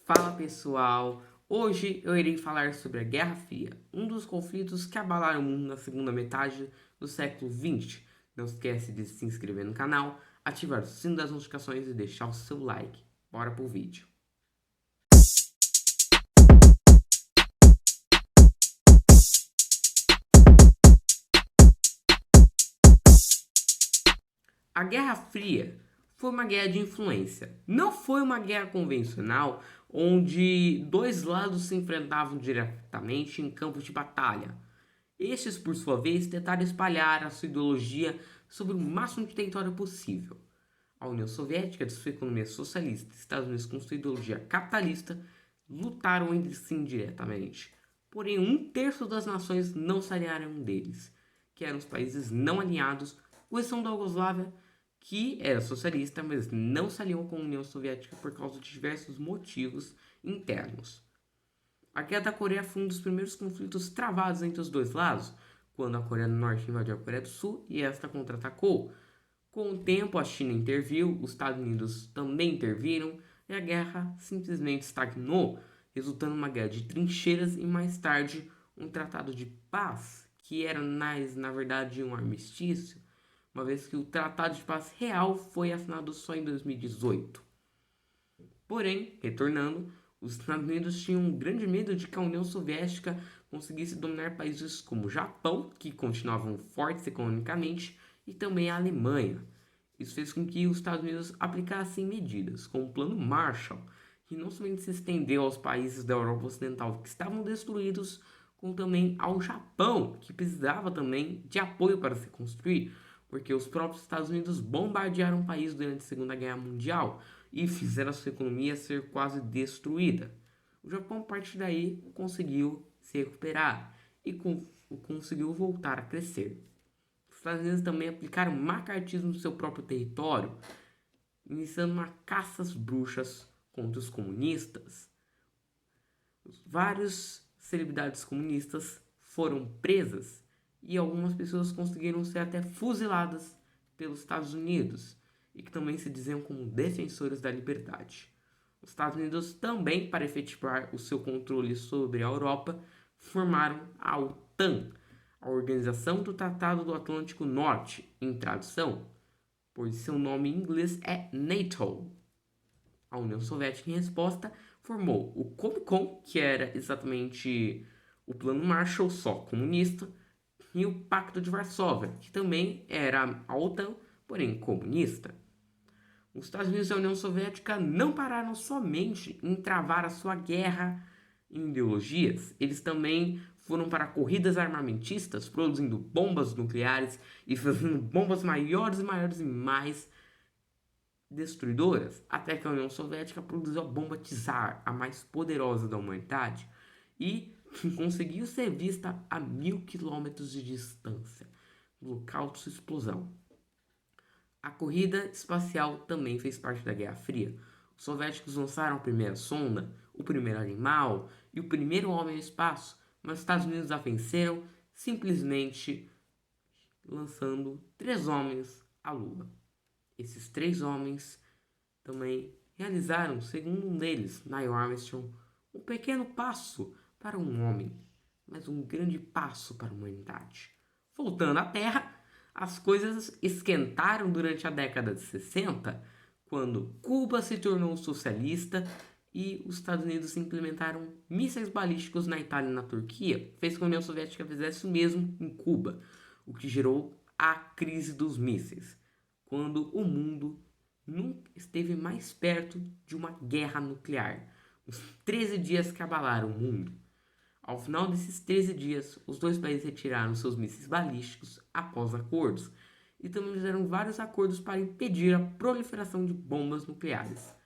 Fala pessoal, hoje eu irei falar sobre a Guerra Fria, um dos conflitos que abalaram o mundo na segunda metade do século XX. Não esquece de se inscrever no canal, ativar o sino das notificações e deixar o seu like. Bora pro vídeo. A Guerra Fria foi uma guerra de influência. Não foi uma guerra convencional onde dois lados se enfrentavam diretamente em campos de batalha. Estes, por sua vez, tentaram espalhar a sua ideologia sobre o máximo de território possível. A União Soviética, de sua economia socialista, e Estados Unidos, com sua ideologia capitalista, lutaram entre si indiretamente. Porém, um terço das nações não se aliaram deles, que eram os países não alinhados, com exceção da Iugoslávia, que era socialista, mas não se alinhou com a União Soviética por causa de diversos motivos internos. A Guerra da Coreia foi um dos primeiros conflitos travados entre os dois lados, quando a Coreia do Norte invadiu a Coreia do Sul e esta contra-atacou. Com o tempo, a China interviu, os Estados Unidos também interviram e a guerra simplesmente estagnou, resultando em uma guerra de trincheiras e mais tarde um tratado de paz, que era na verdade um armistício, uma vez que o tratado de paz real foi assinado só em 2018. Porém, retornando, os Estados Unidos tinham um grande medo de que a União Soviética conseguisse dominar países como o Japão, que continuavam fortes economicamente, e também a Alemanha. Isso fez com que os Estados Unidos aplicassem medidas, como o Plano Marshall, que não somente se estendeu aos países da Europa Ocidental que estavam destruídos, como também ao Japão, que precisava também de apoio para se construir, porque os próprios Estados Unidos bombardearam o país durante a Segunda Guerra Mundial e fizeram a sua economia ser quase destruída. O Japão, a partir daí, conseguiu se recuperar e conseguiu voltar a crescer. Os Estados Unidos também aplicaram macartismo no seu próprio território, iniciando uma caça às bruxas contra os comunistas. Várias celebridades comunistas foram presas e algumas pessoas conseguiram ser até fuziladas pelos Estados Unidos e que também se diziam como defensores da liberdade. Os Estados Unidos também, para efetivar o seu controle sobre a Europa, formaram a OTAN, a Organização do Tratado do Atlântico Norte, em tradução, pois seu nome em inglês é NATO. A União Soviética, em resposta, formou o Comecon, que era exatamente o Plano Marshall, só comunista, e o Pacto de Varsóvia, que também era a OTAN, porém comunista. Os Estados Unidos e a União Soviética não pararam somente em travar a sua guerra em ideologias, eles também foram para corridas armamentistas, produzindo bombas nucleares e fazendo bombas maiores e maiores e mais destruidoras, até que a União Soviética produziu a bomba Tsar, a mais poderosa da humanidade, e conseguiu ser vista a 1.000 quilômetros de distância, no local de sua explosão. A corrida espacial também fez parte da Guerra Fria. Os soviéticos lançaram a primeira sonda, o primeiro animal e o primeiro homem no espaço, mas os Estados Unidos a venceram simplesmente lançando 3 homens à Lua. Esses 3 homens também realizaram, segundo um deles, Neil Armstrong, um pequeno passo para um homem, mas um grande passo para a humanidade. Voltando à Terra, as coisas esquentaram durante a década de 60, quando Cuba se tornou socialista e os Estados Unidos implementaram mísseis balísticos na Itália e na Turquia, fez com que a União Soviética fizesse o mesmo em Cuba, o que gerou a crise dos mísseis, quando o mundo nunca esteve mais perto de uma guerra nuclear. Os 13 dias que abalaram o mundo. Ao final desses 13 dias, os dois países retiraram seus mísseis balísticos após acordos e também fizeram vários acordos para impedir a proliferação de bombas nucleares.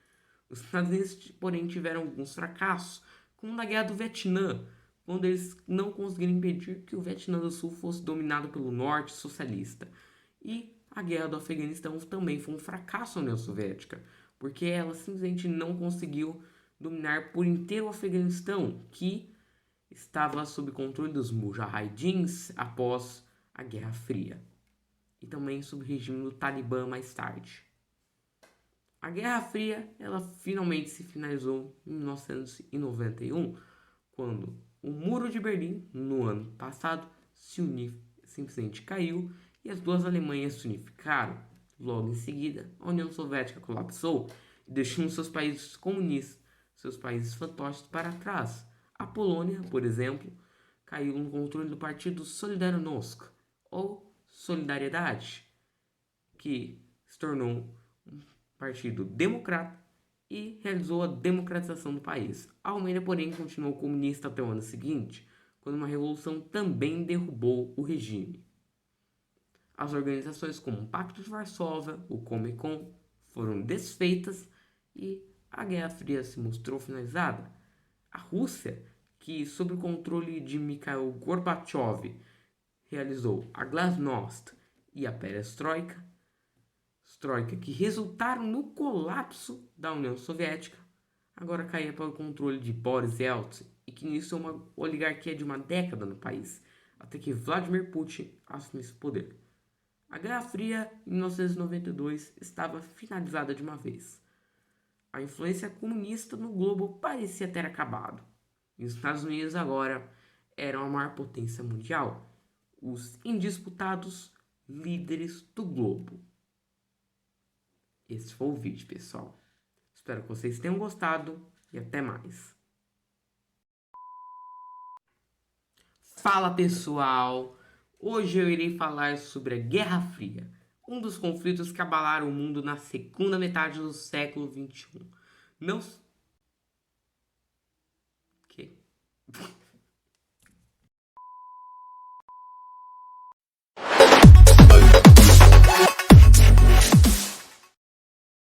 Os Estados Unidos, porém, tiveram alguns fracassos, como na Guerra do Vietnã, quando eles não conseguiram impedir que o Vietnã do Sul fosse dominado pelo Norte socialista. E a Guerra do Afeganistão também foi um fracasso da União Soviética, porque ela simplesmente não conseguiu dominar por inteiro o Afeganistão, que estava sob controle dos Mujahidins após a Guerra Fria, e também sob o regime do Talibã mais tarde. A Guerra Fria, ela finalmente se finalizou em 1991, quando o Muro de Berlim, no ano passado, simplesmente caiu e as duas Alemanhas se unificaram. Logo em seguida, a União Soviética colapsou e deixou seus países comunistas, seus países fantoches para trás. A Polônia, por exemplo, caiu no controle do partido Solidarność, ou Solidariedade, que se tornou um partido democrata e realizou a democratização do país. A Alemanha, porém, continuou comunista até o ano seguinte, quando uma revolução também derrubou o regime. As organizações como o Pacto de Varsóvia, o Comecon, foram desfeitas e a Guerra Fria se mostrou finalizada. A Rússia, que sob o controle de Mikhail Gorbachev realizou a Glasnost e a Perestroika, que resultaram no colapso da União Soviética, agora caía para o controle de Boris Yeltsin e que iniciou uma oligarquia de uma década no país, até que Vladimir Putin assumisse o poder. A Guerra Fria, em 1992, estava finalizada de uma vez. A influência comunista no globo parecia ter acabado. E os Estados Unidos agora eram a maior potência mundial, os indisputados líderes do globo. Esse foi o vídeo, pessoal. Espero que vocês tenham gostado e até mais. Fala, pessoal! Hoje eu irei falar sobre a Guerra Fria, um dos conflitos que abalaram o mundo na segunda metade do século XXI. Não... Que?